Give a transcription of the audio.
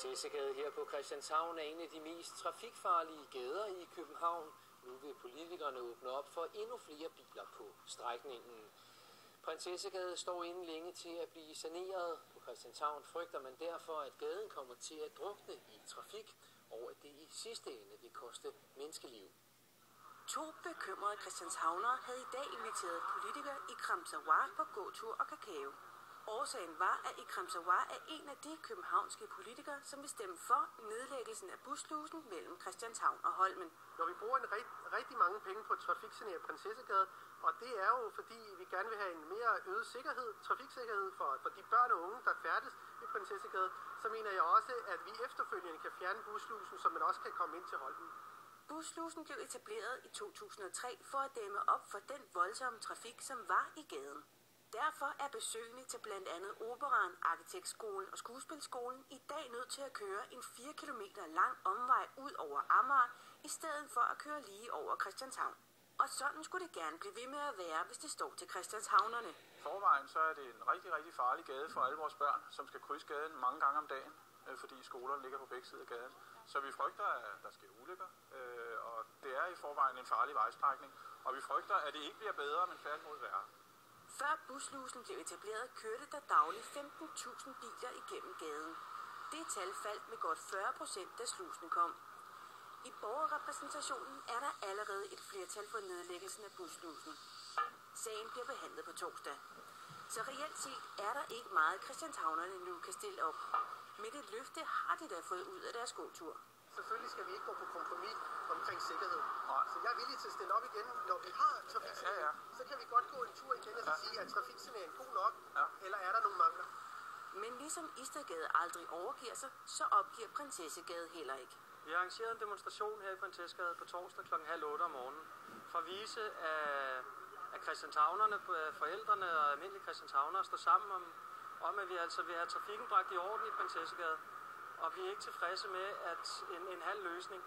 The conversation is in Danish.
Prinsessegade her på Christianshavn er en af de mest trafikfarlige gader i København. Nu vil politikerne åbne op for endnu flere biler på strækningen. Prinsessegade står inden længe til at blive saneret. På Christianshavn frygter man derfor, at gaden kommer til at drukne i trafik, og at det i sidste ende vil koste menneskeliv. To bekymrede christianshavnere havde i dag inviteret politikere i Kramsawar på gåtur og kakao. Årsagen var, at Ikram Sawar er en af de københavnske politikere, som vil stemme for nedlæggelsen af buslusen mellem Christianshavn og Holmen. Når vi bruger rigtig mange penge på trafiksanering Prinsessegade, og det er jo fordi vi gerne vil have en mere øget sikkerhed, trafiksikkerhed for de børn og unge, der færdes i Prinsessegade, så mener jeg også, at vi efterfølgende kan fjerne buslusen, så man også kan komme ind til Holmen. Buslusen blev etableret i 2003 for at dæmme op for den voldsomme trafik, som var i gaden. Derfor er besøgende til blandt andet Operaen, Arkitektskolen og Skuespilskolen i dag nødt til at køre en 4 km lang omvej ud over Amager, i stedet for at køre lige over Christianshavn. Og sådan skulle det gerne blive ved med at være, hvis det står til christianshavnerne. Forvejen så er det en rigtig farlig gade for alle vores børn, som skal krydse gaden mange gange om dagen, fordi skolerne ligger på begge sider af gaden. Så vi frygter, at der sker ulykker, og det er i forvejen en farlig vejstrækning. Og vi frygter, at det ikke bliver bedre, men tværtimod værre. Før buslusen blev etableret, kørte der dagligt 15.000 biler igennem gaden. Det tal faldt med godt 40%, da slusen kom. I borgerrepræsentationen er der allerede et flertal for nedlæggelsen af buslusen. Sagen bliver behandlet på torsdag. Så reelt set er der ikke meget, christianshavnerne nu kan stille op. Men et løfte har de da fået ud af deres gåtur. Selvfølgelig skal vi ikke gå på kompromis omkring sikkerhed. Så jeg er villig til at stille op igen. Når vi har trafiksanering, så kan vi godt gå en tur igen og sige, at trafiksanering er god nok, eller er der nogle mangler? Men ligesom Istedgade aldrig overgiver sig, så opgiver Prinsessegade heller ikke. Vi har arrangeret en demonstration her i Prinsessegade på torsdag kl. 7:30 om morgenen, for at vise, at christianshavnerne, forældrene og almindelige christianshavnere står sammen om at vi altså vil have trafikken bragt i orden i Prinsessegade. Og vi er ikke tilfredse med, at en halv løsning